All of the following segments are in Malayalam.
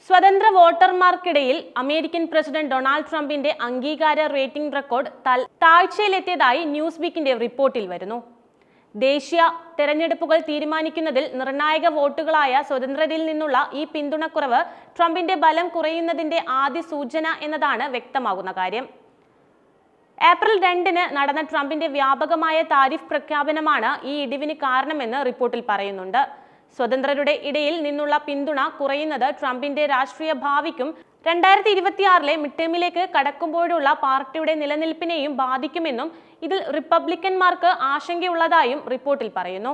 സ്വതന്ത്ര വോട്ടർമാർക്കിടയിൽ അമേരിക്കൻ പ്രസിഡന്റ് ഡൊണാൾഡ് ട്രംപിന്റെ അംഗീകാര റേറ്റിംഗ് റെക്കോർഡ് താഴ്ചയിലെത്തിയതായി ന്യൂസ് വീക്കിന്റെ റിപ്പോർട്ടിൽ വരുന്നു. ദേശീയ തെരഞ്ഞെടുപ്പുകൾ തീരുമാനിക്കുന്നതിൽ നിർണായക വോട്ടുകളായ സ്വതന്ത്രരിൽ നിന്നുള്ള ഈ പിന്തുണക്കുറവ് ട്രംപിന്റെ ബലം കുറയുന്നതിന്റെ ആദ്യ സൂചന എന്നതാണ് വ്യക്തമാകുന്ന കാര്യം. ഏപ്രിൽ 2-ന് നടന്ന ട്രംപിന്റെ വ്യാപകമായ താരിഫ് പ്രഖ്യാപനമാണ് ഈ ഇടിവിന് കാരണമെന്ന് റിപ്പോർട്ടിൽ പറയുന്നുണ്ട്. സ്വതന്ത്രരുടെ ഇടയിൽ നിന്നുള്ള പിന്തുണ കുറയുന്നത് ട്രംപിന്റെ രാഷ്ട്രീയ ഭാവിക്കും 2026-ലെ മിഡ്ടേമിലേക്ക് കടക്കുമ്പോഴുള്ള പാർട്ടിയുടെ നിലനിൽപ്പിനെയും ബാധിക്കുമെന്നും ഇതിൽ റിപ്പബ്ലിക്കന്മാർക്ക് ആശങ്കയുള്ളതായും റിപ്പോർട്ടിൽ പറയുന്നു.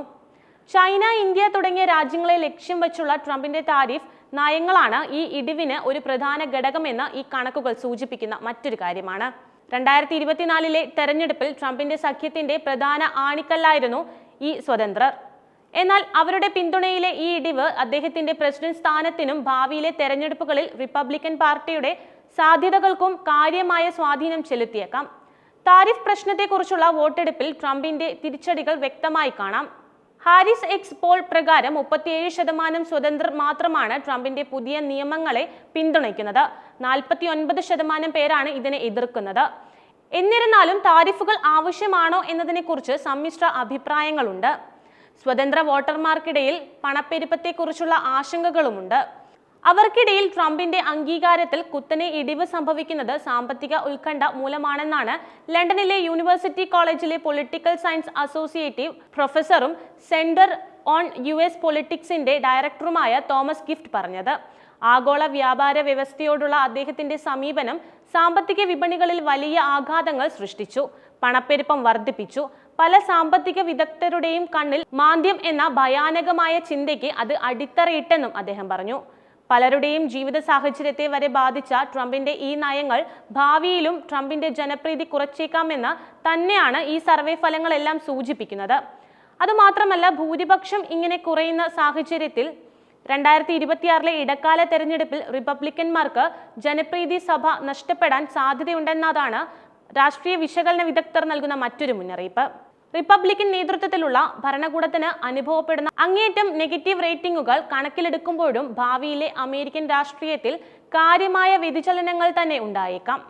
ചൈന, ഇന്ത്യ തുടങ്ങിയ രാജ്യങ്ങളെ ലക്ഷ്യം വെച്ചുള്ള ട്രംപിന്റെ താരിഫ് നയങ്ങളാണ് ഈ ഇടിവിന് ഒരു പ്രധാന ഘടകമെന്ന് ഈ കണക്കുകൾ സൂചിപ്പിക്കുന്ന മറ്റൊരു കാര്യമാണ്. 2024-ലെ തെരഞ്ഞെടുപ്പിൽ ട്രംപിന്റെ സഖ്യത്തിന്റെ പ്രധാന ആണിക്കല്ലായിരുന്നു ഈ സ്വതന്ത്രർ. എന്നാൽ അവരുടെ പിന്തുണയിലെ ഈ ഇടിവ് അദ്ദേഹത്തിന്റെ പ്രസിഡന്റ് സ്ഥാനത്തിനും ഭാവിയിലെ തെരഞ്ഞെടുപ്പുകളിൽ റിപ്പബ്ലിക്കൻ പാർട്ടിയുടെ സാധ്യതകൾക്കും കാര്യമായ സ്വാധീനം ചെലുത്തിയേക്കാം. താരിഫ് പ്രശ്നത്തെക്കുറിച്ചുള്ള വോട്ടെടുപ്പിൽ ട്രംപിന്റെ തിരിച്ചടികൾ വ്യക്തമായി കാണാം. ഹാരിസ് എക്സ് പോൾ പ്രകാരം 37% സ്വതന്ത്രർ മാത്രമാണ് ട്രംപിന്റെ പുതിയ നിയമങ്ങളെ പിന്തുണയ്ക്കുന്നത്. 49% പേരാണ് ഇതിനെ എതിർക്കുന്നത്. എന്നിരുന്നാലും താരിഫുകൾ ആവശ്യമാണോ എന്നതിനെക്കുറിച്ച് സമ്മിശ്ര അഭിപ്രായങ്ങളുണ്ട്. സ്വതന്ത്ര വോട്ടർമാർക്കിടയിൽ പണപ്പെരുപ്പത്തെക്കുറിച്ചുള്ള ആശങ്കകളുമുണ്ട്. അവർക്കിടയിൽ ട്രംപിന്റെ അംഗീകാരത്തിൽ കുത്തനെ ഇടിവ് സംഭവിക്കുന്നത് സാമ്പത്തിക ഉത്കണ്ഠ മൂലമാണെന്നാണ് ലണ്ടനിലെ യൂണിവേഴ്സിറ്റി കോളേജിലെ പൊളിറ്റിക്കൽ സയൻസ് അസോസിയേറ്റീവ് പ്രൊഫസറും സെന്റർ ഓൺ US പൊളിറ്റിക്സിന്റെ ഡയറക്ടറുമായ തോമസ് ഗിഫ്റ്റ് പറഞ്ഞത്. ആഗോള വ്യാപാര വ്യവസ്ഥയോടുള്ള അദ്ദേഹത്തിന്റെ സമീപനം സാമ്പത്തിക വിപണികളിൽ വലിയ ആഘാതങ്ങൾ സൃഷ്ടിച്ചു, പണപ്പെരുപ്പം വർദ്ധിപ്പിച്ചു. പല സാമ്പത്തിക വിദഗ്ധരുടെയും കണ്ണിൽ മാന്ദ്യം എന്ന ഭയാനകമായ ചിന്തയ്ക്ക് അത് അടിത്തറയിട്ടെന്നും അദ്ദേഹം പറഞ്ഞു. പലരുടെയും ജീവിത സാഹചര്യത്തെ വരെ ബാധിച്ച ട്രംപിന്റെ ഈ നയങ്ങൾ ഭാവിയിലും ട്രംപിന്റെ ജനപ്രീതി കുറച്ചേക്കാമെന്ന് തന്നെയാണ് ഈ സർവേ ഫലങ്ങളെല്ലാം സൂചിപ്പിക്കുന്നത്. അതുമാത്രമല്ല, ഭൂരിപക്ഷം ഇങ്ങനെ കുറയുന്ന സാഹചര്യത്തിൽ 2026-ലെ ഇടക്കാല തെരഞ്ഞെടുപ്പിൽ റിപ്പബ്ലിക്കന്മാർക്ക് ജനപ്രീതി സഭ നഷ്ടപ്പെടാൻ സാധ്യതയുണ്ടെന്നതാണ് രാഷ്ട്രീയ വിശകലന വിദഗ്ധർ നൽകുന്ന മറ്റൊരു മുന്നറിയിപ്പ്. റിപ്പബ്ലിക്കൻ നേതൃത്വത്തിലുള്ള ഭരണകൂടത്തിന് അനുഭവപ്പെടുന്ന അങ്ങേയറ്റം നെഗറ്റീവ് റേറ്റിംഗുകൾ കണക്കിലെടുക്കുമ്പോഴും ഭാവിയിലെ അമേരിക്കൻ രാഷ്ട്രീയത്തിൽ കാര്യമായ വ്യതിചലനങ്ങൾ തന്നെ ഉണ്ടായേക്കാം.